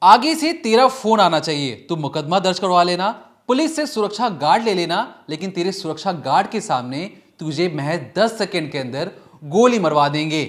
आगे से तेरा फोन आना चाहिए, तू मुकदमा दर्ज करवा लेना, पुलिस से सुरक्षा गार्ड ले लेना, लेकिन तेरे सुरक्षा गार्ड के सामने तुझे महज 10 सेकंड के अंदर गोली मरवा देंगे।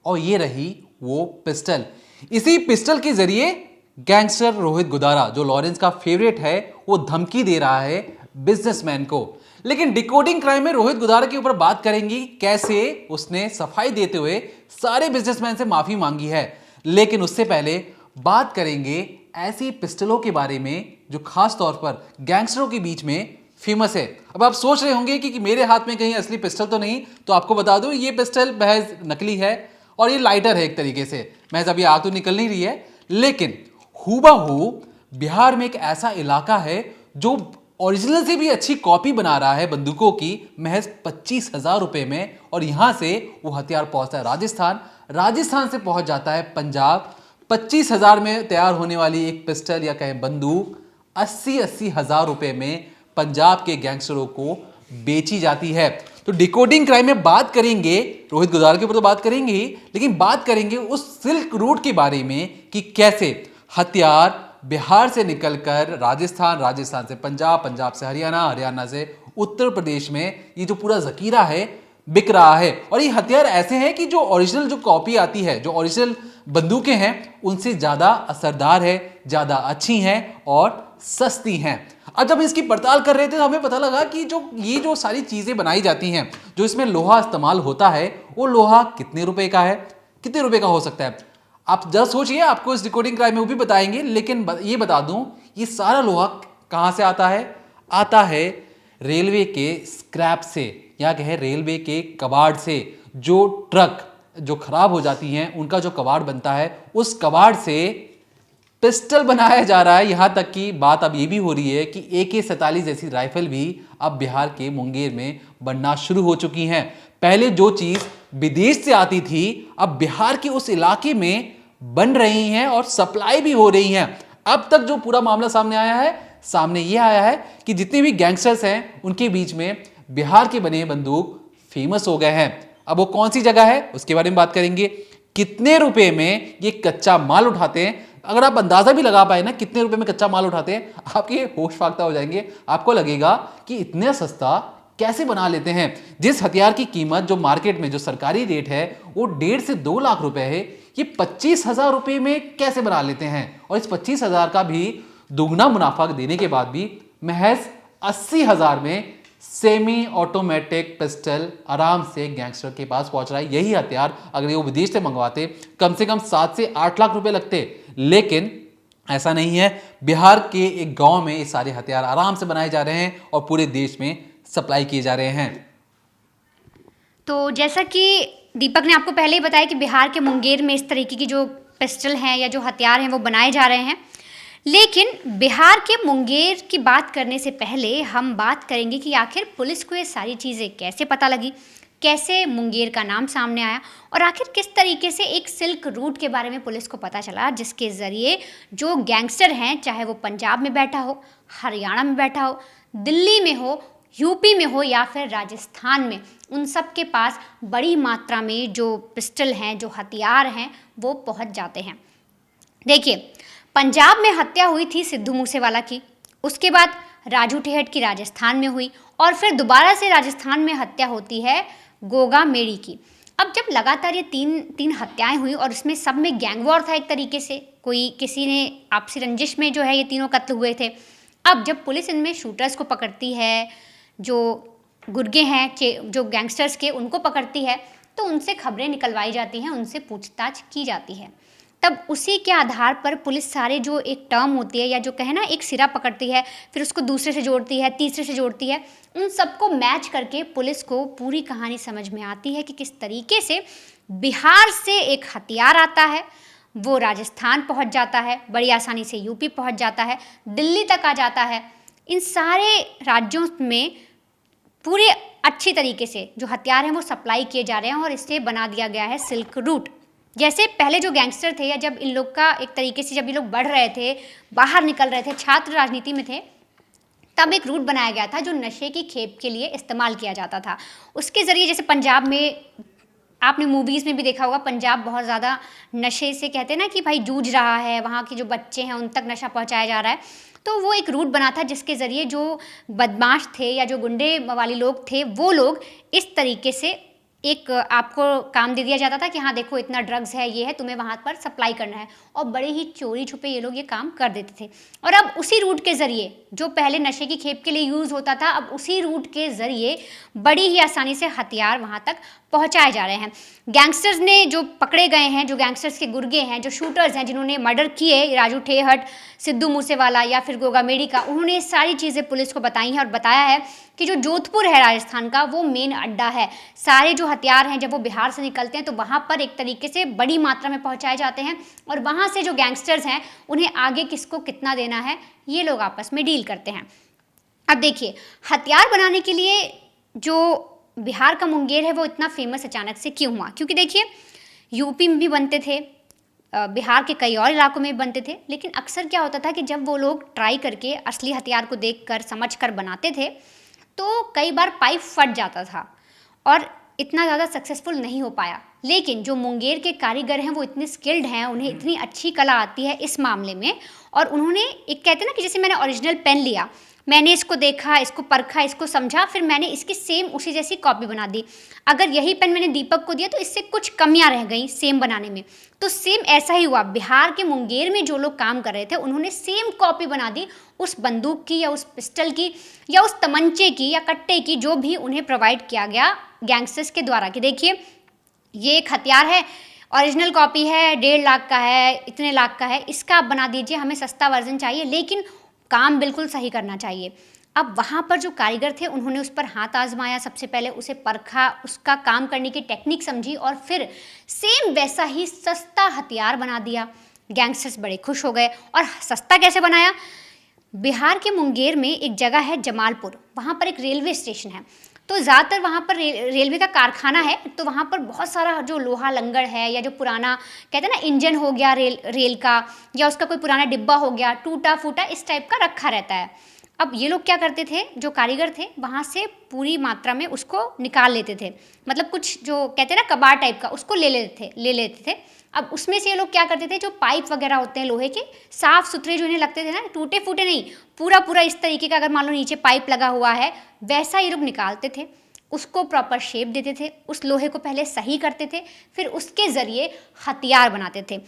और ये रही वो पिस्टल। इसी पिस्टल के जरिए गैंगस्टर रोहित गुदारा, जो लॉरेंस का फेवरेट है, वो धमकी दे रहा है बिजनेसमैन को। लेकिन डिकोडिंग क्राइम में रोहित गुदारा के ऊपर बात करेंगे कैसे उसने सफाई देते हुए सारे बिजनेसमैन से माफी मांगी है। लेकिन उससे पहले बात करेंगे ऐसी पिस्टलों के बारे में जो खास तौर पर गैंगस्टरों के बीच में फेमस है। अब आप सोच रहे होंगे कि मेरे हाथ में कहीं असली पिस्टल तो नहीं, तो आपको बता दूं ये पिस्टल महज नकली है और ये लाइटर है एक तरीके से, महज अभी आग तो निकल नहीं रही है। लेकिन हूबहू बिहार में एक ऐसा इलाका है जो ओरिजिनल से भी अच्छी कॉपी बना रहा है बंदूकों की महज 25,000 रुपए में, और यहां से वो हथियार पहुंचता है राजस्थान, राजस्थान से पहुंच जाता है पंजाब। 25,000 में तैयार होने वाली एक पिस्टल या कहें बंदूक 80-80 हजार रुपए में पंजाब के गैंगस्टरों को बेची जाती है। तो डिकोडिंग क्राइम में बात करेंगे, रोहित गुदार के ऊपर तो बात करेंगे ही, लेकिन बात करेंगे उस सिल्क रूट के बारे में कि कैसे हथियार बिहार से निकलकर राजस्थान, राजस्थान से पंजाब, पंजाब से हरियाणा, हरियाणा से उत्तर प्रदेश में ये जो पूरा जखीरा है बिक रहा है। और ये हथियार ऐसे हैं कि जो ओरिजिनल जो कॉपी आती है, जो ओरिजिनल बंदूकें हैं, उनसे ज्यादा असरदार है, ज्यादा अच्छी हैं और सस्ती हैं। अब जब इसकी पड़ताल कर रहे थे तो हमें पता लगा कि ये जो सारी चीजें बनाई जाती हैं, जो इसमें लोहा इस्तेमाल होता है, वो लोहा कितने रुपए का है, कितने रुपए का हो सकता है। आप जरा सोचिए, आपको इस डिकोडिंग क्राइम में वो भी बताएंगे, लेकिन ये बता दूं ये सारा लोहा कहां से आता है। आता है रेलवे के स्क्रैप से, या कहे रेलवे के कबाड़ से। जो ट्रक जो खराब हो जाती हैं उनका जो कबाड़ बनता है, उस कबाड़ से पिस्टल बनाया जा रहा है। यहां तक की बात अब ये भी हो रही है कि AK-47 जैसी राइफल भी अब बिहार के मुंगेर में बनना शुरू हो चुकी हैं। पहले जो चीज विदेश से आती थी, अब बिहार के उस इलाके में बन रही हैं और सप्लाई भी हो रही हैं। अब तक जो पूरा मामला सामने आया है, सामने यह आया है कि जितने भी गैंगस्टर्स हैं उनके बीच में बिहार के बने बंदूक फेमस हो गए हैं। अब वो कौन सी जगह है उसके बारे में बात करेंगे, कितने रुपए में ये कच्चा माल उठाते हैं। अगर आप अंदाजा भी लगा पाए ना कितने रुपए में कच्चा माल उठाते हैं, आपके होश फाख्ता हो जाएंगे। आपको लगेगा कि इतने सस्ता कैसे बना लेते हैं। जिस हथियार की कीमत जो मार्केट में जो सरकारी रेट है वो 1.5 से 2 लाख रुपए है, ये 25,000 रुपए में कैसे बना लेते हैं। और इस 25,000 का भी दुगना मुनाफा देने के बाद भी महज 80,000 में सेमी ऑटोमेटिक पिस्टल आराम से गैंगस्टर के पास पहुंच रहा है। यही हथियार अगर वो विदेश से मंगवाते कम से कम 7 से 8 लाख रुपए लगते, लेकिन ऐसा नहीं है। बिहार के एक गांव में ये सारे हथियार आराम से बनाए जा रहे हैं और पूरे देश में सप्लाई किए जा रहे हैं। तो जैसा कि दीपक ने आपको पहले ही बताया कि बिहार के मुंगेर में इस तरीके की जो पिस्टल हैं या जो हथियार हैं वो बनाए जा रहे हैं। लेकिन बिहार के मुंगेर की बात करने से पहले हम बात करेंगे कि आखिर पुलिस को ये सारी चीज़ें कैसे पता लगी, कैसे मुंगेर का नाम सामने आया, और आखिर किस तरीके से एक सिल्क रूट के बारे में पुलिस को पता चला जिसके ज़रिए जो गैंगस्टर हैं, चाहे वो पंजाब में बैठा हो, हरियाणा में बैठा हो, दिल्ली में हो, यूपी में हो या फिर राजस्थान में, उन सब के पास बड़ी मात्रा में जो पिस्टल हैं, जो हथियार हैं, वो पहुंच जाते हैं। देखिए, पंजाब में हत्या हुई थी सिद्धू मूसेवाला की, उसके बाद राजू ठेहट की राजस्थान में हुई, और फिर दोबारा से राजस्थान में हत्या होती है गोगा मेड़ी की। अब जब लगातार ये तीन हत्याएं हुई और इसमें सब में गैंग वॉर था एक तरीके से, कोई किसी ने आपसी रंजिश में जो है ये तीनों कत्ल हुए थे। अब जब पुलिस इनमें शूटर्स को पकड़ती है, जो गुर्गे हैं जो गैंगस्टर्स के, उनको पकड़ती है, तो उनसे खबरें निकलवाई जाती हैं, उनसे पूछताछ की जाती है। तब उसी के आधार पर पुलिस सारे जो एक टर्म होती है या जो कहे ना एक सिरा पकड़ती है, फिर उसको दूसरे से जोड़ती है, तीसरे से जोड़ती है, उन सबको मैच करके पुलिस को पूरी कहानी समझ में आती है कि किस तरीके से बिहार से एक हथियार आता है, वो राजस्थान पहुंच जाता है, बड़ी आसानी से यूपी पहुंच जाता है, दिल्ली तक आ जाता है। इन सारे राज्यों में पूरे अच्छी तरीके से जो हथियार हैं वो सप्लाई किए जा रहे हैं और इससे बना दिया गया है सिल्क रूट। जैसे पहले जो गैंगस्टर थे या जब इन लोग का एक तरीके से जब ये लोग बढ़ रहे थे, बाहर निकल रहे थे, छात्र राजनीति में थे, तब एक रूट बनाया गया था जो नशे की खेप के लिए इस्तेमाल किया जाता था। उसके ज़रिए जैसे पंजाब में आपने मूवीज़ में भी देखा होगा, पंजाब बहुत ज़्यादा नशे से कहते हैं ना कि भाई जूझ रहा है, वहाँ के जो बच्चे हैं उन तक नशा पहुँचाया जा रहा है। तो वो एक रूट बना था जिसके ज़रिए जो बदमाश थे या जो गुंडे वाले लोग थे, वो लोग इस तरीके से एक आपको काम दे दिया जाता था कि हाँ देखो इतना ड्रग्स है, ये है, तुम्हें वहाँ पर सप्लाई करना है, और बड़े ही चोरी छुपे ये लोग ये काम कर देते थे। और अब उसी रूट के ज़रिए जो पहले नशे की खेप के लिए यूज़ होता था, अब उसी रूट के ज़रिए बड़ी ही आसानी से हथियार वहाँ तक पहुँचाए जा रहे हैं। गैंगस्टर्स ने जो पकड़े गए हैं, जो गैंगस्टर्स के गुर्गे हैं, जो शूटर्स हैं, जिन्होंने मर्डर किए, राजू ठेहट, सिद्धू मूसेवाला या फिर गोगा मेडी का, उन्होंने ये सारी चीज़ें पुलिस को बताई हैं और बताया है कि जो जोधपुर है राजस्थान का, वो मेन अड्डा है। सारे जो हथियार हैं जब वो बिहार से निकलते हैं तो वहाँ पर एक तरीके से बड़ी मात्रा में पहुँचाए जाते हैं, और वहाँ से जो गैंगस्टर्स हैं उन्हें आगे किसको कितना देना है ये लोग आपस में डील करते हैं। अब देखिए, हथियार बनाने के लिए जो बिहार का मुंगेर है वो इतना फेमस अचानक से क्यों हुआ? क्योंकि देखिए, यूपी में भी बनते थे, बिहार के कई और इलाकों में भी बनते थे, लेकिन अक्सर क्या होता था कि जब वो लोग ट्राई करके असली हथियार को देखकर समझकर बनाते थे तो कई बार पाइप फट जाता था और इतना ज़्यादा सक्सेसफुल नहीं हो पाया। लेकिन जो मुंगेर के कारीगर हैं वो इतने स्किल्ड हैं, उन्हें इतनी अच्छी कला आती है इस मामले में, और उन्होंने एक कहते हैं ना कि जैसे मैंने ओरिजिनल पेन लिया, मैंने इसको देखा, इसको परखा, इसको समझा, फिर मैंने इसकी सेम उसी जैसी कॉपी बना दी। अगर यही पेन मैंने दीपक को दिया तो इससे कुछ कमियां रह गई सेम बनाने में, तो सेम ऐसा ही हुआ। बिहार के मुंगेर में जो लोग काम कर रहे थे उन्होंने सेम कॉपी बना दी उस बंदूक की या उस पिस्टल की या उस तमंचे की या कट्टे की, जो भी उन्हें प्रोवाइड किया गया गैंगस्टर्स के द्वारा कि देखिए ये एक हथियार है, ओरिजिनल कॉपी है, 1.5 लाख का है, इतने लाख का है, इसका आप बना दीजिए, हमें सस्ता वर्जन चाहिए लेकिन काम बिल्कुल सही करना चाहिए। अब वहाँ पर जो कारीगर थे उन्होंने उस पर हाथ आजमाया, सबसे पहले उसे परखा, उसका काम करने की टेक्निक समझी और फिर सेम वैसा ही सस्ता हथियार बना दिया। गैंगस्टर्स बड़े खुश हो गए। और सस्ता कैसे बनाया? बिहार के मुंगेर में एक जगह है जमालपुर, वहाँ पर एक रेलवे स्टेशन है, तो ज़्यादातर वहाँ पर रेलवे का कारखाना है, तो वहाँ पर बहुत सारा जो लोहा लंगड़ है या जो पुराना कहते हैं ना इंजन हो गया रेल का, या उसका कोई पुराना डिब्बा हो गया टूटा फूटा, इस टाइप का रखा रहता है। अब ये लोग क्या करते थे, जो कारीगर थे वहाँ से पूरी मात्रा में उसको निकाल लेते थे, मतलब कुछ जो कहते हैं ना कबाड़ टाइप का, उसको ले लेते थे। अब उसमें से ये लोग क्या करते थे, जो पाइप वगैरह होते हैं लोहे के साफ़ सुथरे जो इन्हें लगते थे ना, टूटे फूटे नहीं, पूरा पूरा इस तरीके का, अगर मान लो नीचे पाइप लगा हुआ है वैसा ये लोग निकालते थे, उसको प्रॉपर शेप देते थे, उस लोहे को पहले सही करते थे, फिर उसके ज़रिए हथियार बनाते थे।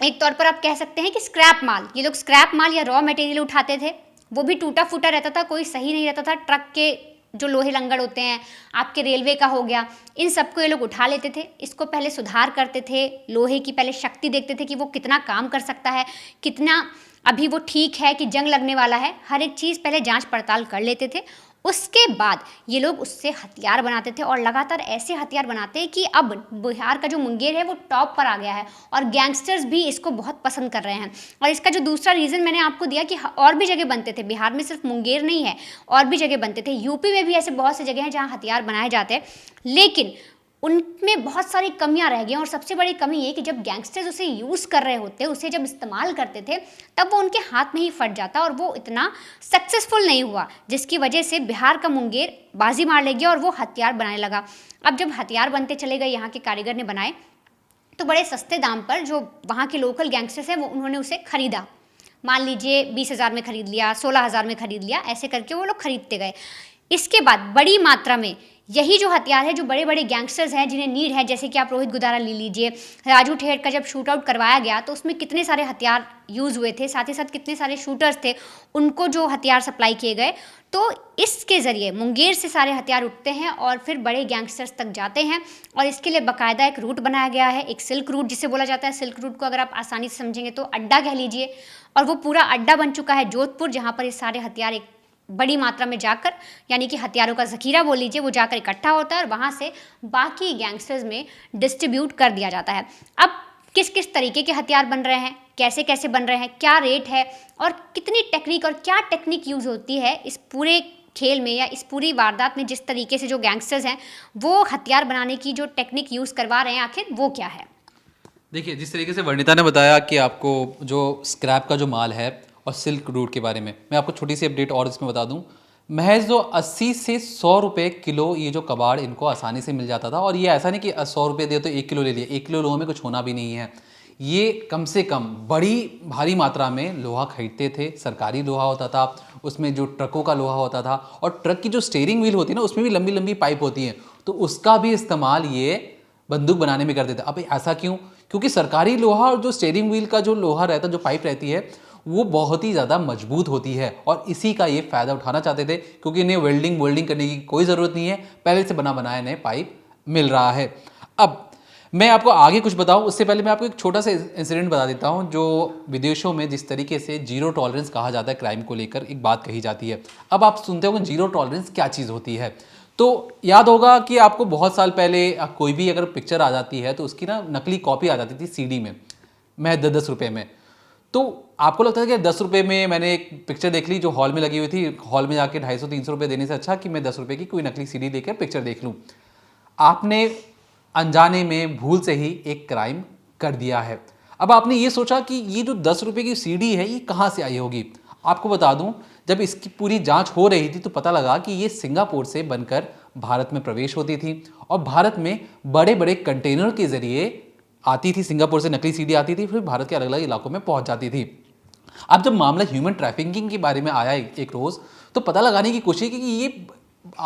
एक तौर पर आप कह सकते हैं कि स्क्रैप माल, ये लोग स्क्रैप माल या रॉ मटेरियल उठाते थे, वो भी टूटा फूटा रहता था, कोई सही नहीं रहता था। ट्रक के जो लोहे लंगड़ होते हैं, आपके रेलवे का हो गया, इन सबको ये लोग उठा लेते थे, इसको पहले सुधार करते थे, लोहे की पहले शक्ति देखते थे कि वो कितना काम कर सकता है, कितना अभी वो ठीक है कि जंग लगने वाला है, हर एक चीज़ पहले जांच पड़ताल कर लेते थे। उसके बाद ये लोग उससे हथियार बनाते थे और लगातार ऐसे हथियार बनाते हैं कि अब बिहार का जो मुंगेर है वो टॉप पर आ गया है और गैंगस्टर्स भी इसको बहुत पसंद कर रहे हैं। और इसका जो दूसरा रीज़न मैंने आपको दिया कि और भी जगह बनते थे, बिहार में सिर्फ मुंगेर नहीं है, और भी जगह बनते थे, यूपी में भी ऐसे बहुत सी जगह हैं जहाँ हथियार बनाए जाते हैं, लेकिन उनमें बहुत सारी कमियां रह गई। और सबसे बड़ी कमी ये कि जब गैंगस्टर्स उसे यूज़ कर रहे होते, उसे जब इस्तेमाल करते थे, तब वो उनके हाथ में ही फट जाता और वो इतना सक्सेसफुल नहीं हुआ, जिसकी वजह से बिहार का मुंगेर बाजी मार ले गया और वो हथियार बनाने लगा। अब जब हथियार बनते चले गए, यहाँ के कारीगर ने बनाए, तो बड़े सस्ते दाम पर जो वहाँ के लोकल गैंगस्टर्स हैं वो उन्होंने उसे खरीदा। मान लीजिए 20,000 में खरीद लिया, 16,000 में खरीद लिया, ऐसे करके वो लोग खरीदते गए। इसके बाद बड़ी मात्रा में यही जो हथियार है, जो बड़े बड़े गैंगस्टर्स हैं जिन्हें नीड है, जैसे कि आप रोहित गुदारा ले लीजिए, राजू ठेहट का जब शूट आउट करवाया गया तो उसमें कितने सारे हथियार यूज़ हुए थे, साथ ही साथ कितने सारे शूटर्स थे, उनको जो हथियार सप्लाई किए गए, तो इसके ज़रिए मुंगेर से सारे हथियार उठते हैं और फिर बड़े गैंगस्टर्स तक जाते हैं। और इसके लिए बाकायदा एक रूट बनाया गया है, एक सिल्क रूट जिसे बोला जाता है। सिल्क रूट को अगर आप आसानी से समझेंगे तो अड्डा कह लीजिए, और वो पूरा अड्डा बन चुका है जोधपुर, जहाँ पर ये सारे हथियार एक बड़ी मात्रा में जाकर, यानी कि हथियारों का ज़खीरा बोल लीजिए, वो जाकर इकट्ठा होता है और वहाँ से बाकी गैंगस्टर्स में डिस्ट्रीब्यूट कर दिया जाता है। अब किस किस तरीके के हथियार बन रहे हैं, कैसे कैसे बन रहे हैं, क्या रेट है और कितनी टेक्निक और क्या टेक्निक यूज़ होती है इस पूरे खेल में या इस पूरी वारदात में, जिस तरीके से जो गैंगस्टर्स हैं वो हथियार बनाने की जो टेक्निक यूज़ करवा रहे हैं, आखिर वो क्या है। देखिए, जिस तरीके से वर्णिता ने बताया कि आपको जो स्क्रैप का जो माल है और सिल्क रूट के बारे में, मैं आपको छोटी सी अपडेट और इसमें बता दूं। महज जो 80 से 100 रुपए किलो ये जो कबाड़ इनको आसानी से मिल जाता था। और ये ऐसा नहीं कि 100 रुपए दिए तो 1 किलो ले लिया, 1 किलो लोहे में कुछ होना भी नहीं है। ये कम से कम बड़ी भारी मात्रा में लोहा खरीदते थे, सरकारी लोहा होता था, उसमें जो ट्रकों का लोहा होता था, और ट्रक की जो स्टीयरिंग व्हील होती है ना उसमें भी लंबी लंबी पाइप होती है, तो उसका भी इस्तेमाल ये बंदूक बनाने में करते थे। अब ऐसा क्यों? क्योंकि सरकारी लोहा और जो स्टीयरिंग व्हील का जो लोहा रहता है, जो पाइप रहती है, वो बहुत ही ज़्यादा मजबूत होती है और इसी का ये फ़ायदा उठाना चाहते थे, क्योंकि इन्हें वेल्डिंग करने की कोई ज़रूरत नहीं है, पहले से बना बनाया नए पाइप मिल रहा है। अब मैं आपको आगे कुछ बताऊं उससे पहले मैं आपको एक छोटा सा इंसिडेंट बता देता हूं। जो विदेशों में जिस तरीके से जीरो टॉलरेंस कहा जाता है क्राइम को लेकर, एक बात कही जाती है। अब आप सुनते होंगे जीरो टॉलरेंस क्या चीज़ होती है, तो याद होगा कि आपको बहुत साल पहले कोई भी अगर पिक्चर आ जाती है तो उसकी ना नकली कॉपी आ जाती थी सीडी में, मैं 10 रुपये में। तो आपको लगता है कि 10 रुपये में मैंने एक पिक्चर देख ली जो हॉल में लगी हुई थी, हॉल में जाके 250-300 रुपये देने से अच्छा कि मैं 10 रुपये की कोई नकली सीडी लेकर पिक्चर देख लूँ। आपने अनजाने में भूल से ही एक क्राइम कर दिया है। अब आपने ये सोचा कि ये जो 10 रुपये की सीडी है ये कहाँ से आई होगी। आपको बता दूं, जब इसकी पूरी जांच हो रही थी तो पता लगा कि ये सिंगापुर से बनकर भारत में प्रवेश होती थी और भारत में बड़े बड़े कंटेनर के जरिए आती थी। सिंगापुर से नकली सीडी आती थी, फिर भारत के अलग अलग इलाकों में पहुंच जाती थी। अब जब मामला ह्यूमन ट्रैफिकिंग के बारे में आया एक रोज़, तो पता लगाने की कोशिश की कि ये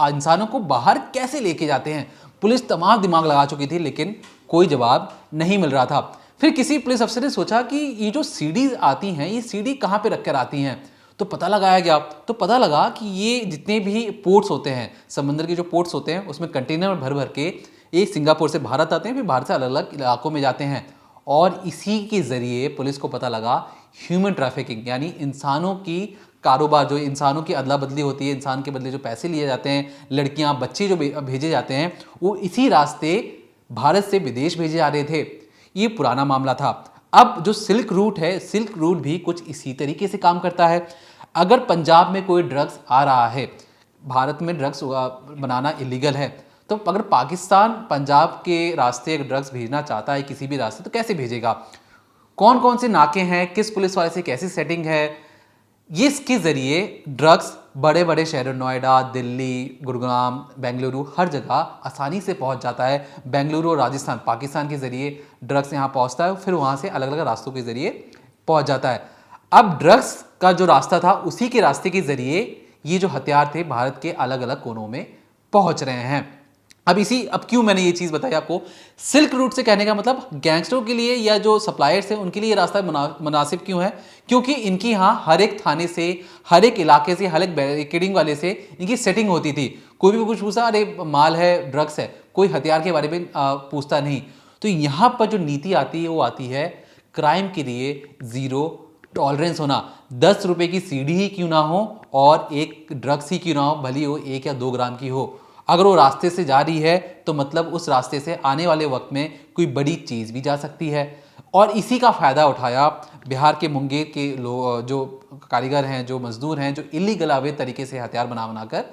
इंसानों को बाहर कैसे लेके जाते हैं। पुलिस तमाम दिमाग लगा चुकी थी लेकिन कोई जवाब नहीं मिल रहा था। फिर किसी पुलिस अफसर ने सोचा कि ये जो सीडी आती हैं ये सीडी कहाँ पे रखकर आती हैं, तो पता लगाया गया। तो पता लगा कि ये जितने भी पोर्ट्स होते हैं, समंदर के जो पोर्ट्स होते हैं, उसमें कंटेनर भर भर के ये सिंगापुर से भारत आते हैं, फिर भारत से अलग अलग इलाकों में जाते हैं। और इसी के ज़रिए पुलिस को पता लगा ह्यूमन ट्रैफिकिंग यानी इंसानों की कारोबार, जो इंसानों की अदला बदली होती है, इंसान के बदले जो पैसे लिए जाते हैं, लड़कियां बच्चे जो भेजे जाते हैं, वो इसी रास्ते भारत से विदेश भेजे जा रहे थे। ये पुराना मामला था। अब जो सिल्क रूट है, सिल्क रूट भी कुछ इसी तरीके से काम करता है। अगर पंजाब में कोई ड्रग्स आ रहा है, भारत में ड्रग्स बनाना इलीगल है, तो अगर पाकिस्तान पंजाब के रास्ते ड्रग्स भेजना चाहता है किसी भी रास्ते, तो कैसे भेजेगा? कौन कौन से नाके हैं, किस पुलिस वाले से कैसी सेटिंग है, ये इसके ज़रिए ड्रग्स बड़े बड़े शहरों नोएडा, दिल्ली, गुरुग्राम, बेंगलुरु, हर जगह आसानी से पहुंच जाता है। बेंगलुरु और राजस्थान, पाकिस्तान के ज़रिए ड्रग्स यहाँ पहुंचता है, फिर वहाँ से अलग अलग रास्तों के ज़रिए पहुंच जाता है। अब ड्रग्स का जो रास्ता था उसी के रास्ते के ज़रिए ये जो हथियार थे भारत के अलग अलग कोनों में पहुँच रहे हैं। अब क्यों मैंने ये चीज़ बताई आपको, सिल्क रूट से कहने का मतलब गैंगस्टरों के लिए या जो सप्लायर्स हैं उनके लिए ये रास्ता मुनासिब क्यों है? क्योंकि इनकी यहाँ हर एक थाने से, हर एक इलाके से, हर एक बैरिकेडिंग वाले से इनकी सेटिंग होती थी। कोई भी कुछ पूछा, अरे माल है, ड्रग्स है, कोई हथियार के बारे में पूछता नहीं। तो यहाँ पर जो नीति आती है वो आती है क्राइम के लिए ज़ीरो टॉलरेंस होना। 10 रुपये की सीडी ही क्यों ना हो और एक ड्रग्स ही क्यों ना हो, भली वो 1 या 2 ग्राम की हो, अगर वो रास्ते से जा रही है तो मतलब उस रास्ते से आने वाले वक्त में कोई बड़ी चीज़ भी जा सकती है। और इसी का फ़ायदा उठाया बिहार के मुंगेर के लोग, जो कारीगर हैं, जो मजदूर हैं, जो इलीगल अवैध तरीके से हथियार बनाकर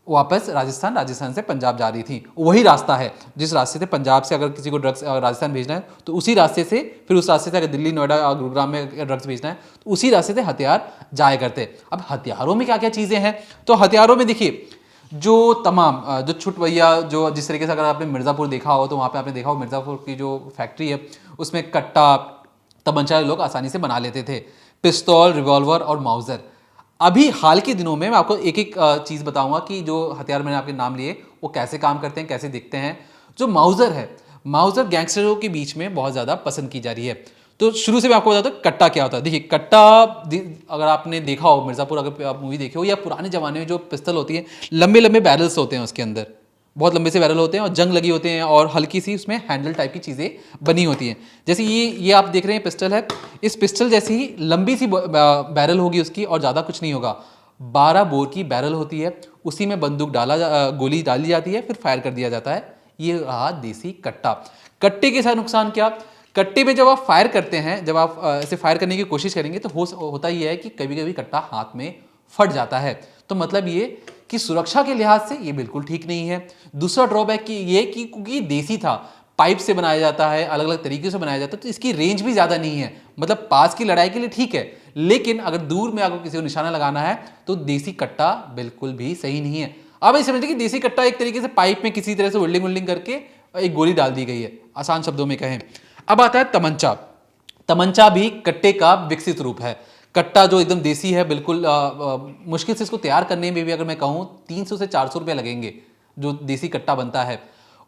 वापस राजस्थान से पंजाब जा रही थी। वही रास्ता है जिस रास्ते से पंजाब से अगर किसी को ड्रग्स राजस्थान भेजना है तो उसी रास्ते से, फिर उस रास्ते से अगर दिल्ली, नोएडा, गुरुग्राम में ड्रग्स भेजना है तो उसी रास्ते से हथियार जाया करते। अब हथियारों में क्या क्या चीज़ें हैं, तो हथियारों में देखिए जो तमाम जो छुटवैया, जो जिस तरीके से अगर आपने मिर्ज़ापुर देखा हो तो वहाँ पे आपने देखा हो मिर्ज़ापुर की जो फैक्ट्री है उसमें कट्टा, तमंचा लोग आसानी से बना लेते थे, पिस्तौल, रिवॉल्वर और माउज़र। अभी हाल के दिनों में मैं आपको एक एक चीज़ बताऊंगा कि जो हथियार मैंने आपके नाम लिए वो कैसे काम करते हैं, कैसे दिखते हैं। जो माउज़र है, माउज़र गैंगस्टरों के बीच में बहुत ज़्यादा पसंद की जा रही है। तो शुरू से मैं आपको बताता हूँ कट्टा क्या होता है। देखिए कट्टा, अगर आपने देखा हो मिर्ज़ापुर, अगर आप मूवी देखे हो, या पुराने ज़माने में जो पिस्तल होती है, लंबे लंबे बैरल्स होते हैं उसके अंदर, बहुत लंबे से बैरल होते हैं और जंग लगी होते हैं और हल्की सी उसमें हैंडल टाइप की चीज़ें बनी होती हैं। जैसे ये आप देख रहे हैं पिस्टल है, इस पिस्टल जैसी ही लंबी सी बैरल होगी उसकी और ज़्यादा कुछ नहीं होगा। 12 बोर की बैरल होती है, उसी में गोली डाली जाती है, फिर फायर कर दिया जाता है। ये रहा देसी कट्टा। कट्टे के साथ नुकसान क्या, कट्टे पे जब आप फायर करते हैं, जब आप ऐसे फायर करने की कोशिश करेंगे तो होता ही है कि कभी कभी कट्टा हाथ में फट जाता है। तो मतलब ये कि सुरक्षा के लिहाज से ये बिल्कुल ठीक नहीं है। दूसरा ड्रॉबैक कि ये कि क्योंकि देसी था, पाइप से बनाया जाता है, अलग अलग तरीके से बनाया जाता है, तो इसकी रेंज भी ज़्यादा नहीं है। मतलब पास की लड़ाई के लिए ठीक है, लेकिन अगर दूर में आपको किसी को निशाना लगाना है तो देसी कट्टा बिल्कुल भी सही नहीं है। अब ये समझिए कि देसी कट्टा एक तरीके से पाइप में किसी तरह से वेल्डिंग वेल्डिंग करके एक गोली डाल दी गई है, आसान शब्दों में कहें। अब आता है तमंचा। तमंचा भी कट्टे का विकसित रूप है। कट्टा जो एकदम देसी है, बिल्कुल मुश्किल से इसको तैयार करने में भी अगर मैं कहूँ 300 से 400 रुपये लगेंगे जो देसी कट्टा बनता है।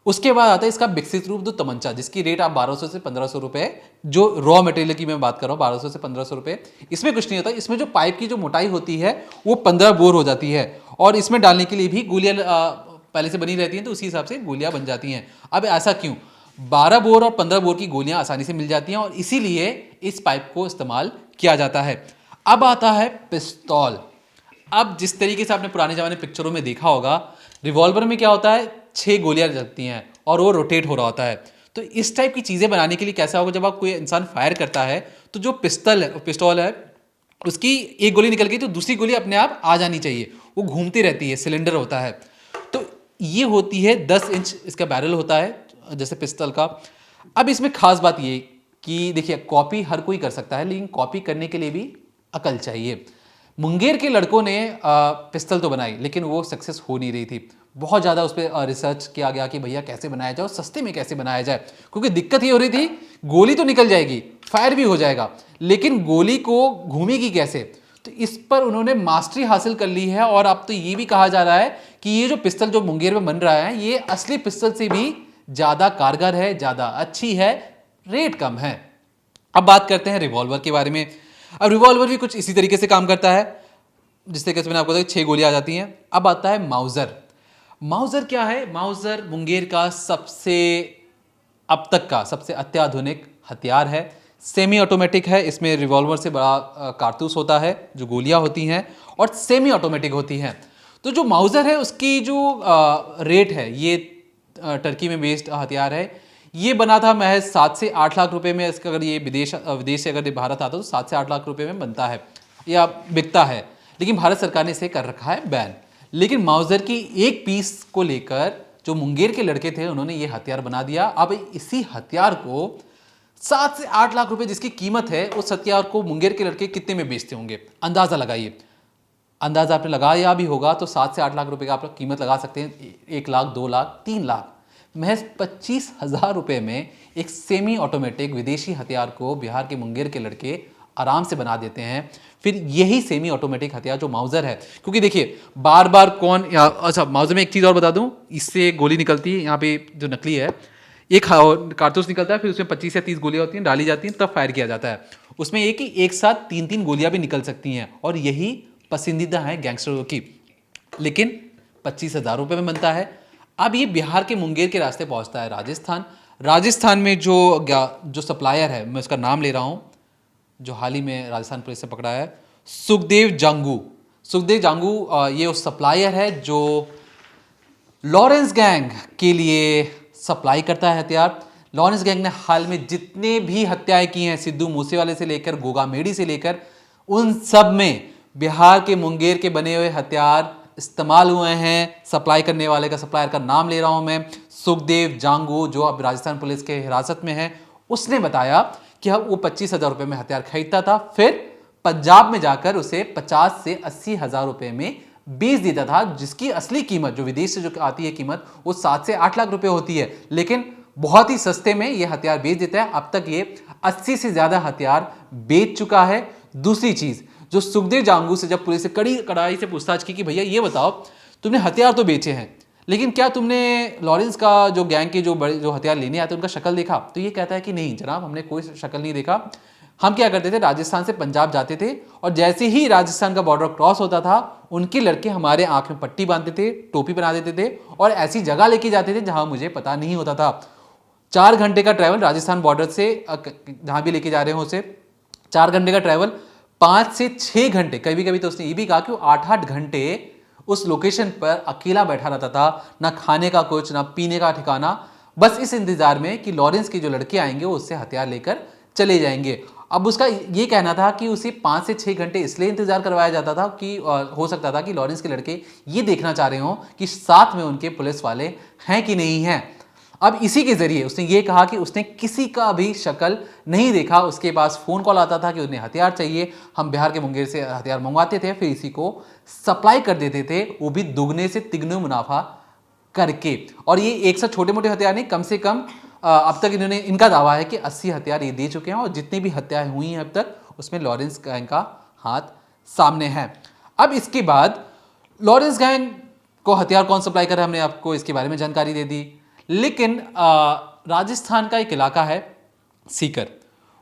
उसके बाद आता है इसका विकसित रूप जो तमंचा, जिसकी रेट आप 1200 से 1500 रुपये, जो रॉ मटेरियल की मैं बात कर रहा हूँ 1200 से 1500 रुपये। इसमें कुछ नहीं होता, इसमें जो पाइप की जो मोटाई होती है वो 15 बोर हो जाती है और इसमें डालने के लिए भी गोलियां पहले से बनी रहती हैं, तो उसी हिसाब से गोलियां बन जाती हैं। अब ऐसा क्यों? 12 बोर और 15 बोर की गोलियां आसानी से मिल जाती हैं और इसीलिए इस पाइप को इस्तेमाल किया जाता है। अब आता है पिस्तौल। अब जिस तरीके से आपने पुराने जमाने पिक्चरों में देखा होगा, रिवॉल्वर में क्या होता है, 6 गोलियां लगती हैं और वो रोटेट हो रहा होता है। तो इस टाइप की चीज़ें बनाने के लिए कैसा होगा, जब आप कोई इंसान फायर करता है तो जो पिस्तौल है उसकी एक गोली निकल गई तो दूसरी गोली अपने आप आ जानी चाहिए, वो घूमती रहती है, सिलेंडर होता है। तो ये होती है 10 इंच इसका बैरल होता है जैसे पिस्तौल का। अब इसमें खास बात ये कि देखिए, कॉपी हर कोई कर सकता है, लेकिन कॉपी करने के लिए भी अकल चाहिए। मुंगेर के लड़कों ने पिस्तौल तो बनाई, लेकिन वो सक्सेस हो नहीं रही थी। बहुत ज़्यादा उस पर रिसर्च किया गया कि भैया कैसे बनाया जाए और सस्ते में कैसे बनाया जाए, क्योंकि दिक्कत ये हो रही थी, गोली तो निकल जाएगी, फायर भी हो जाएगा, लेकिन गोली को घूमेगी कैसे। तो इस पर उन्होंने मास्टरी हासिल कर ली है और अब तो ये भी कहा जा रहा है कि ये जो पिस्तौल जो मुंगेर में बन रहा है, ये असली पिस्तौल से भी ज़्यादा कारगर है, ज़्यादा अच्छी है, रेट कम है। अब बात करते हैं रिवॉल्वर के बारे में। अब रिवॉल्वर भी कुछ इसी तरीके से काम करता है, जिस तरीके से मैंने आपको बताया 6 गोलियां आ जाती हैं। अब आता है माउजर। माउजर क्या है? माउजर मुंगेर का अब तक का सबसे अत्याधुनिक हथियार है। सेमी ऑटोमेटिक है, इसमें रिवॉल्वर से बड़ा कारतूस होता है, जो गोलियां होती हैं, और सेमी ऑटोमेटिक होती हैं। तो जो माउजर है उसकी जो रेट है, ये टर्की में बेस्ड हथियार है। ये बना था महज 7 से 8 लाख रुपए में। इसका अगर ये विदेश से अगर भारत आता तो 7 से 8 लाख रुपए में बनता है या बिकता है, लेकिन भारत सरकार ने इसे कर रखा है बैन। लेकिन माउजर की एक पीस को लेकर जो मुंगेर के लड़के थे उन्होंने ये हथियार बना दिया। अब इसी हथियार को 7 से 8 लाख रुपए जिसकी कीमत है, उस हथियार को मुंगेर के लड़के कितने में बेचते होंगे, अंदाजा लगाइए। अंदाजा आपने लगाया भी होगा तो 7 से 8 लाख रुपए का आप कीमत लगा सकते हैं। 1 लाख, 2 लाख, 3 लाख, महज 25,000 रुपए में एक सेमी ऑटोमेटिक विदेशी हथियार को बिहार के मुंगेर के लड़के आराम से बना देते हैं। फिर यही सेमी ऑटोमेटिक हथियार जो माउजर है, क्योंकि देखिए बार बार कौन, अच्छा माउजर में एक चीज़ और बता दूं, इससे गोली निकलती है, यहाँ पे जो नकली है एक कारतूस निकलता है, फिर उसमें 25 या 30 गोलियां होती हैं, डाली जाती हैं, तब फायर किया जाता है। उसमें एक साथ 3-3 गोलियां भी निकल सकती हैं और यही पसंदीदा है गैंगस्टरों की। लेकिन 25,000 रुपये में बनता है। अब ये बिहार के मुंगेर के रास्ते पहुंचता है राजस्थान में जो सप्लायर है, मैं उसका नाम ले रहा हूं, जो हाल ही में राजस्थान पुलिस से पकड़ा है, सुखदेव जांगू। ये उस सप्लायर है जो लॉरेंस गैंग के लिए सप्लाई करता है हथियार। लॉरेंस गैंग ने हाल में जितने भी हत्याएं की हैं, सिद्धू मूसेवाले से लेकर गोगा मेडी से लेकर, उन सब में बिहार के मुंगेर के बने हुए हथियार इस्तेमाल हुए हैं। सप्लाई करने वाले का, सप्लायर का नाम ले रहा हूं मैं, सुखदेव जांगू, जो अब राजस्थान पुलिस के हिरासत में है। उसने बताया कि वो 25,000 रुपये में हथियार खरीदता था, फिर पंजाब में जाकर उसे 50 से 80,000 रुपये में बेच देता था, जिसकी असली कीमत जो विदेश से जो आती है कीमत वो 7 से 8 लाख रुपए होती है, लेकिन बहुत ही सस्ते में ये हथियार बेच देता है। अब तक ये 80 से ज़्यादा हथियार बेच चुका है। दूसरी चीज़, जो सुखदेव जांगू से जब पुलिस से कड़ी कड़ाई से पूछताछ की कि भैया ये बताओ, तुमने हथियार तो बेचे हैं, लेकिन क्या तुमने लॉरेंस का जो गैंग के जो हथियार लेने आते उनका शक्ल देखा? तो ये कहता है कि नहीं जनाब, हमने कोई शक्ल नहीं देखा। हम क्या करते थे, राजस्थान से पंजाब जाते थे और जैसे ही राजस्थान का बॉर्डर क्रॉस होता था, उनके लड़के हमारे आंख में पट्टी बांधते थे, टोपी बना देते थे और ऐसी जगह लेके जाते थे जहां मुझे पता नहीं होता था। 4 घंटे का ट्रैवल राजस्थान बॉर्डर से जहां भी लेके जा रहे हो उसे 4 घंटे का ट्रैवल, 5 से 6 घंटे, कभी कभी तो उसने ये भी कहा कि वो 8-8 घंटे उस लोकेशन पर अकेला बैठा रहता था, ना खाने का कुछ, ना पीने का ठिकाना, बस इस इंतजार में कि लॉरेंस के जो लड़के आएंगे वो उससे हथियार लेकर चले जाएंगे। अब उसका ये कहना था कि उसे 5 से 6 घंटे इसलिए इंतजार करवाया जाता था कि हो सकता था कि लॉरेंस के लड़के ये देखना चाह रहे हो कि साथ में उनके पुलिस वाले हैं कि नहीं हैं। अब इसी के जरिए उसने ये कहा कि उसने किसी का भी शक्ल नहीं देखा, उसके पास फ़ोन कॉल आता था कि उन्हें हथियार चाहिए, हम बिहार के मुंगेर से हथियार मंगवाते थे, फिर इसी को सप्लाई कर देते थे, वो भी दुगने से तिगने मुनाफा करके। और ये एक साथ छोटे मोटे हथियार नहीं, कम से कम अब तक इन्होंने, इनका दावा है कि 80 हथियार ये दे चुके हैं, और जितनी भी हत्याएं हुई हैं अब तक उसमें लॉरेंस गैंग का हाथ सामने है। अब इसके बाद लॉरेंस गैंग को हथियार कौन सप्लाई कर रहा है, हमने आपको इसके बारे में जानकारी दे दी। लेकिन राजस्थान का एक इलाका है सीकर,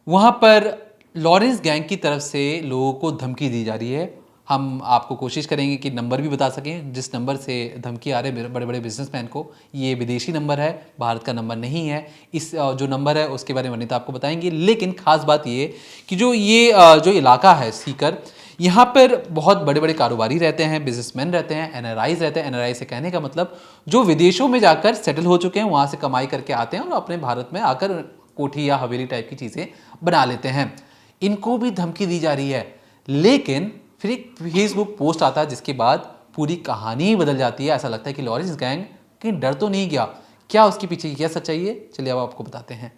वहाँ पर लॉरेंस गैंग की तरफ से लोगों को धमकी दी जा रही है। हम आपको कोशिश करेंगे कि नंबर भी बता सकें जिस नंबर से धमकी आ रहे हैं बड़े बड़े बिजनेसमैन को। ये विदेशी नंबर है, भारत का नंबर नहीं है। इस जो नंबर है उसके बारे में वनिता आपको बताएंगे। लेकिन खास बात ये कि जो इलाका है सीकर, यहाँ पर बहुत बड़े बड़े कारोबारी रहते हैं, बिजनेसमैन रहते हैं, एनआरआईज रहते हैं। एनआरआई से कहने का मतलब जो विदेशों में जाकर सेटल हो चुके हैं, वहाँ से कमाई करके आते हैं और अपने भारत में आकर कोठी या हवेली टाइप की चीज़ें बना लेते हैं। इनको भी धमकी दी जा रही है। लेकिन फिर एक फेसबुक पोस्ट आता है जिसके बाद पूरी कहानी ही बदल जाती है। ऐसा लगता है कि लॉरेंस गैंग कहीं डर तो नहीं गया। क्या उसके पीछे क्या सच्चाई है, चलिए अब आपको बताते हैं।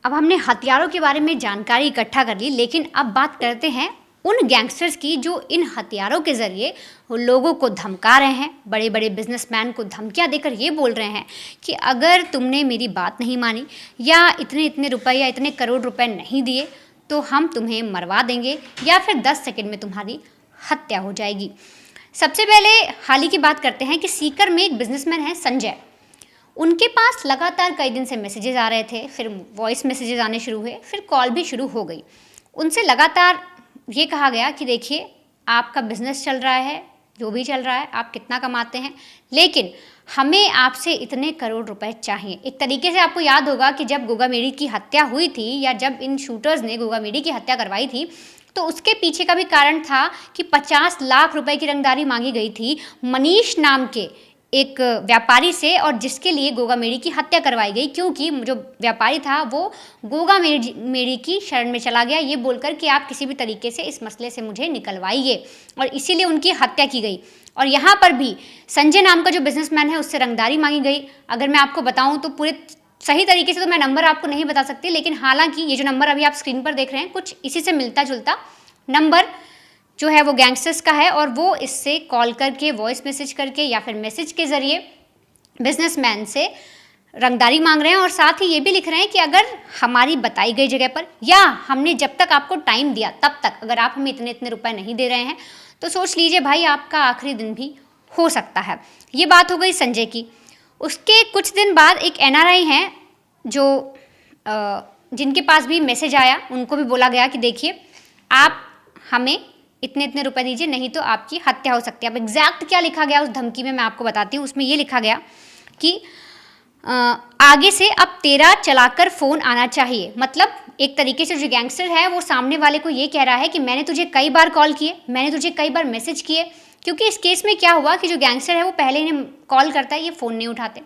अब हमने हथियारों के बारे में जानकारी इकट्ठा कर ली, लेकिन अब बात करते हैं उन गैंगस्टर्स की जो इन हथियारों के ज़रिए लोगों को धमका रहे हैं, बड़े बड़े बिजनेसमैन को धमकियां देकर ये बोल रहे हैं कि अगर तुमने मेरी बात नहीं मानी या इतने इतने रुपए या इतने करोड़ रुपए नहीं दिए तो हम तुम्हें मरवा देंगे या फिर 10 सेकंड में तुम्हारी हत्या हो जाएगी। सबसे पहले हाल ही की बात करते हैं कि सीकर में एक बिजनेसमैन है संजय। उनके पास लगातार कई दिन से मैसेजेस आ रहे थे, फिर वॉइस मैसेजेस आने शुरू हुए, फिर कॉल भी शुरू हो गई। उनसे लगातार ये कहा गया कि देखिए आपका बिजनेस चल रहा है, जो भी चल रहा है, आप कितना कमाते हैं, लेकिन हमें आपसे इतने करोड़ रुपए चाहिए। एक तरीके से आपको याद होगा कि जब गोगा मेडी की हत्या हुई थी या जब इन शूटर्स ने गोगा मेडी की हत्या करवाई थी तो उसके पीछे का भी कारण था कि 50 लाख रुपए की रंगदारी मांगी गई थी मनीष नाम के एक व्यापारी से, और जिसके लिए गोगा मेडी की हत्या करवाई गई क्योंकि जो व्यापारी था वो गोगा मेडी की शरण में चला गया ये बोलकर कि आप किसी भी तरीके से इस मसले से मुझे निकलवाइए, और इसीलिए उनकी हत्या की गई। और यहाँ पर भी संजय नाम का जो बिजनेसमैन है उससे रंगदारी मांगी गई। अगर मैं आपको बताऊँ तो पूरे सही तरीके से तो मैं नंबर आपको नहीं बता सकती, लेकिन हालांकि ये जो नंबर अभी आप स्क्रीन पर देख रहे हैं कुछ इसी से मिलता जुलता नंबर जो है वो गैंगस्टर्स का है, और वो इससे कॉल करके, वॉइस मैसेज करके या फिर मैसेज के ज़रिए बिजनेसमैन से रंगदारी मांग रहे हैं। और साथ ही ये भी लिख रहे हैं कि अगर हमारी बताई गई जगह पर या हमने जब तक आपको टाइम दिया तब तक अगर आप हमें इतने इतने रुपए नहीं दे रहे हैं तो सोच लीजिए भाई आपका आखिरी दिन भी हो सकता है। ये बात हो गई संजय की। उसके कुछ दिन बाद एक एनआरआई हैं जो जिनके पास भी मैसेज आया, उनको भी बोला गया कि देखिए आप हमें इतने इतने रुपए दीजिए नहीं तो आपकी हत्या हो सकती है। अब एग्जैक्ट क्या लिखा गया उस धमकी में मैं आपको बताती हूँ। उसमें ये लिखा गया कि आगे से अब तेरा चलाकर फ़ोन आना चाहिए। मतलब एक तरीके से जो गैंगस्टर है वो सामने वाले को ये कह रहा है कि मैंने तुझे कई बार कॉल किए, मैंने तुझे कई बार मैसेज किए, क्योंकि इस केस में क्या हुआ कि जो गैंगस्टर है वो पहले इन्हें कॉल करता है, ये फ़ोन नहीं उठाते,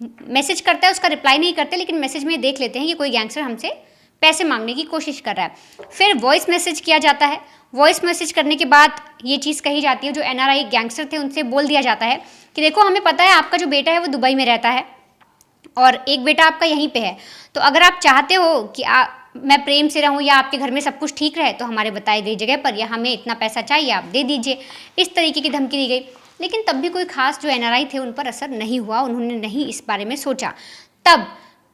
मैसेज करता है उसका रिप्लाई नहीं करते, लेकिन मैसेज में देख लेते हैं कि कोई गैंगस्टर हमसे पैसे मांगने की कोशिश कर रहा है। फिर वॉइस मैसेज किया जाता है। वॉइस मैसेज करने के बाद ये चीज़ कही जाती है, जो एनआरआई गैंगस्टर थे उनसे बोल दिया जाता है कि देखो हमें पता है आपका जो बेटा है वो दुबई में रहता है और एक बेटा आपका यहीं पे है, तो अगर आप चाहते हो कि मैं प्रेम से रहूं या आपके घर में सब कुछ ठीक रहे तो हमारे बताई गई जगह पर या हमें इतना पैसा चाहिए आप दे दीजिए। इस तरीके की धमकी दी गई, लेकिन तब भी कोई खास जो एनआरआई थे उन पर असर नहीं हुआ, उन्होंने नहीं इस बारे में सोचा। तब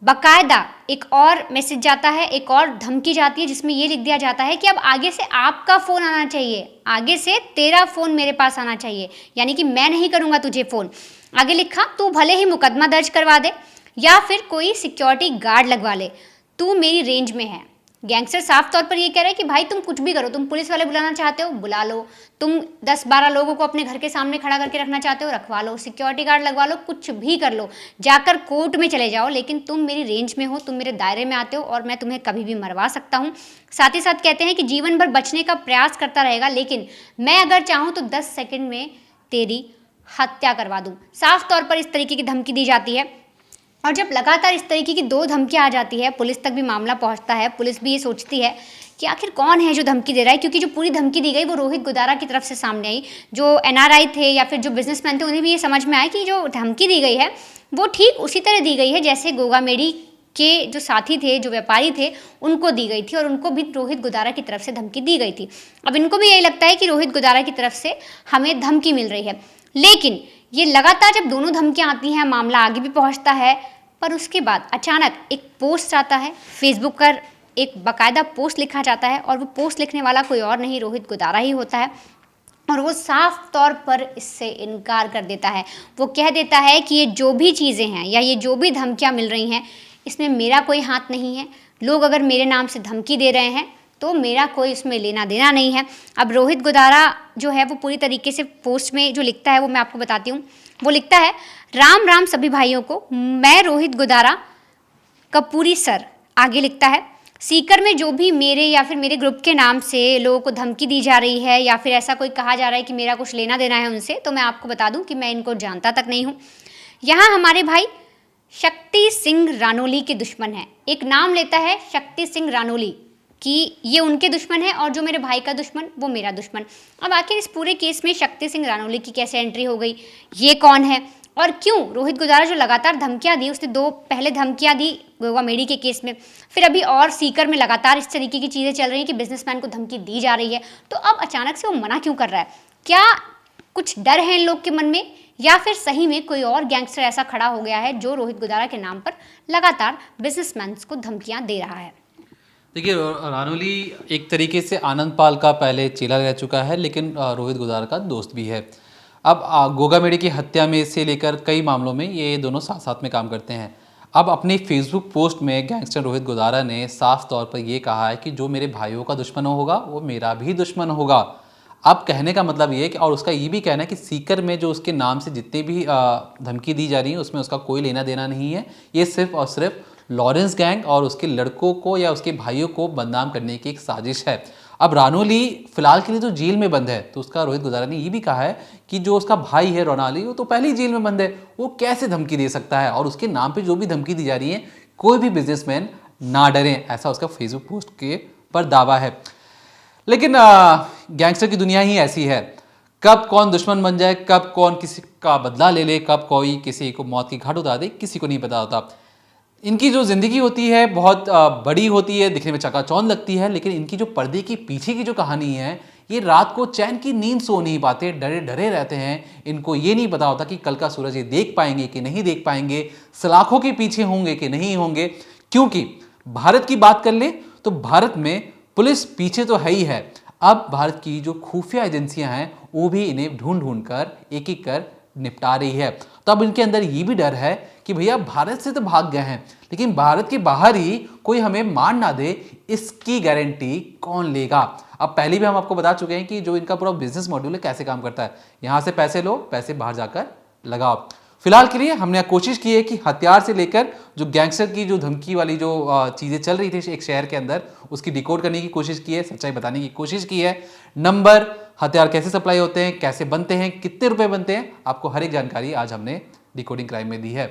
बाकायदा एक और मैसेज जाता है, एक और धमकी जाती है जिसमें ये लिख दिया जाता है कि अब आगे से आपका फ़ोन आना चाहिए, आगे से तेरा फ़ोन मेरे पास आना चाहिए, यानी कि मैं नहीं करूँगा तुझे फ़ोन। आगे लिखा तू भले ही मुकदमा दर्ज करवा दे या फिर कोई सिक्योरिटी गार्ड लगवा ले, तू मेरी रेंज में है। गैंगस्टर साफ तौर पर ये कह रहे हैं कि भाई तुम कुछ भी करो, तुम पुलिस वाले बुलाना चाहते हो बुला लो, तुम 10-12 लोगों को अपने घर के सामने खड़ा करके रखना चाहते हो रखवा लो, सिक्योरिटी गार्ड लगवा लो, कुछ भी कर लो, जाकर कोर्ट में चले जाओ, लेकिन तुम मेरी रेंज में हो, तुम मेरे दायरे में आते हो और मैं तुम्हें कभी भी मरवा सकता हूँ। साथ ही साथ कहते हैं कि जीवन भर बचने का प्रयास करता रहेगा, लेकिन मैं अगर चाहूँ तो 10 सेकेंड में तेरी हत्या करवा दूँ। साफ तौर पर इस तरीके की धमकी दी जाती है। और जब लगातार इस तरीके की 2 धमकियाँ आ जाती है, पुलिस तक भी मामला पहुंचता है, पुलिस भी ये सोचती है कि आखिर कौन है जो धमकी दे रहा है, क्योंकि जो पूरी धमकी दी गई वो रोहित गोदारा की तरफ से सामने आई। जो एनआरआई थे या फिर जो बिजनेसमैन थे उन्हें भी ये समझ में आया कि जो धमकी दी गई है वो ठीक उसी तरह दी गई है जैसे गोगामेडी के जो साथी थे, जो व्यापारी थे, उनको दी गई थी और उनको भी रोहित गोदारा की तरफ से धमकी दी गई थी। अब इनको भी यही लगता है कि रोहित गोदारा की तरफ से हमें धमकी मिल रही है, लेकिन ये लगातार जब दोनों धमकियाँ आती हैं मामला आगे भी पहुँचता है, पर उसके बाद अचानक एक पोस्ट आता है फेसबुक पर, एक बाकायदा पोस्ट लिखा जाता है और वो पोस्ट लिखने वाला कोई और नहीं रोहित गोदारा ही होता है और वो साफ तौर पर इससे इनकार कर देता है। वो कह देता है कि ये जो भी चीज़ें हैं या ये जो भी धमकियाँ मिल रही हैं इसमें मेरा कोई हाथ नहीं है। लोग अगर मेरे नाम से धमकी दे रहे हैं तो मेरा कोई उसमें लेना देना नहीं है। अब रोहित गोदारा जो है वो पूरी तरीके से पोस्ट में जो लिखता है वो मैं आपको बताती हूँ। वो लिखता है, राम राम सभी भाइयों को, मैं रोहित गोदारा कपूरी सर। आगे लिखता है, सीकर में जो भी मेरे या फिर मेरे ग्रुप के नाम से लोगों को धमकी दी जा रही है या फिर ऐसा कोई कहा जा रहा है कि मेरा कुछ लेना देना है उनसे, तो मैं आपको बता दूं कि मैं इनको जानता तक नहीं हूं। यहाँ हमारे भाई शक्ति सिंह रानोली के दुश्मन हैं। एक नाम लेता है शक्ति सिंह रानोली कि ये उनके दुश्मन है और जो मेरे भाई का दुश्मन वो मेरा दुश्मन। अब आखिर इस पूरे केस में शक्ति सिंह रानोली की कैसे एंट्री हो गई, ये कौन है और क्यों रोहित गोदारा जो लगातार धमकियां दी, उसने 2 पहले धमकियां दी गोगामेडी के केस में, फिर अभी और सीकर में लगातार इस तरीके की चीज़ें चल रही हैं कि बिजनेसमैन को धमकी दी जा रही है, तो अब अचानक से वो मना क्यों कर रहा है? क्या कुछ डर है इन लोग के मन में या फिर सही में कोई और गैंगस्टर ऐसा खड़ा हो गया है जो रोहित गोदारा के नाम पर लगातार बिजनेसमैन को धमकियाँ दे रहा है? देखिए, रानोली एक तरीके से आनंद पाल का पहले चेला रह चुका है, लेकिन रोहित गोदारा का दोस्त भी है। अब गोगामेडी की हत्या में से लेकर कई मामलों में ये दोनों साथ साथ में काम करते हैं। अब अपनी फेसबुक पोस्ट में गैंगस्टर रोहित गोदारा ने साफ तौर पर ये कहा है कि जो मेरे भाइयों का दुश्मन होगा वो मेरा भी दुश्मन होगा। अब कहने का मतलब ये है कि, और उसका ये भी कहना है कि सीकर में जो उसके नाम से जितनी भी धमकी दी जा रही है उसमें उसका कोई लेना देना नहीं है। ये सिर्फ और सिर्फ लॉरेंस गैंग और उसके लड़कों को या उसके भाइयों को बदनाम करने की एक साजिश है। अब रानोली फिलहाल के लिए तो जेल में बंद है, तो उसका रोहित गोदारा ने ये भी कहा है कि जो उसका भाई है रोनाली, वो तो पहले ही जेल में बंद है, वो कैसे धमकी दे सकता है, और उसके नाम पे जो भी धमकी दी जा रही है कोई भी बिजनेसमैन ना डरे, ऐसा उसका फेसबुक पोस्ट के पर दावा है। लेकिन गैंगस्टर की दुनिया ही ऐसी है, कब कौन दुश्मन बन जाए, कब कौन किसी का बदला ले ले, कब कोई किसी को मौत की घाट उतार दे, किसी को नहीं पता होता। इनकी जो ज़िंदगी होती है बहुत बड़ी होती है, दिखने में चकाचौंध लगती है, लेकिन इनकी जो पर्दे के पीछे की जो कहानी है, ये रात को चैन की नींद सो नहीं पाते, डरे डरे रहते हैं। इनको ये नहीं पता होता कि कल का सूरज ये देख पाएंगे कि नहीं देख पाएंगे, सलाखों के पीछे होंगे कि नहीं होंगे। क्योंकि भारत की बात कर ले तो भारत में पुलिस पीछे तो है ही है, अब भारत की जो खुफिया एजेंसियां हैं वो भी इन्हें ढूंढ ढूंढ कर एक एक कर निपटा रही है। तो अब इनके अंदर ये भी डर है कि भैया भारत से तो भाग गए हैं, लेकिन भारत के बाहर ही कोई हमें मार ना दे, इसकी गारंटी कौन लेगा। अब पहले भी हम आपको बता चुके हैं कि जो इनका पूरा बिजनेस मॉड्यूल है कैसे काम करता है। यहाँ से पैसे लो, पैसे बाहर जाकर लगाओ। फिलहाल के लिए हमने कोशिश की है कि हथियार से लेकर जो गैंगस्टर की जो धमकी वाली जो चीज़ें चल रही थी एक शहर के अंदर, उसकी डिकोड करने की कोशिश की है, सच्चाई बताने की कोशिश की है। नंबर, हथियार कैसे सप्लाई होते हैं, कैसे बनते हैं, कितने रुपए बनते हैं, आपको हर एक जानकारी आज हमने डिकोडिंग क्राइम में दी है।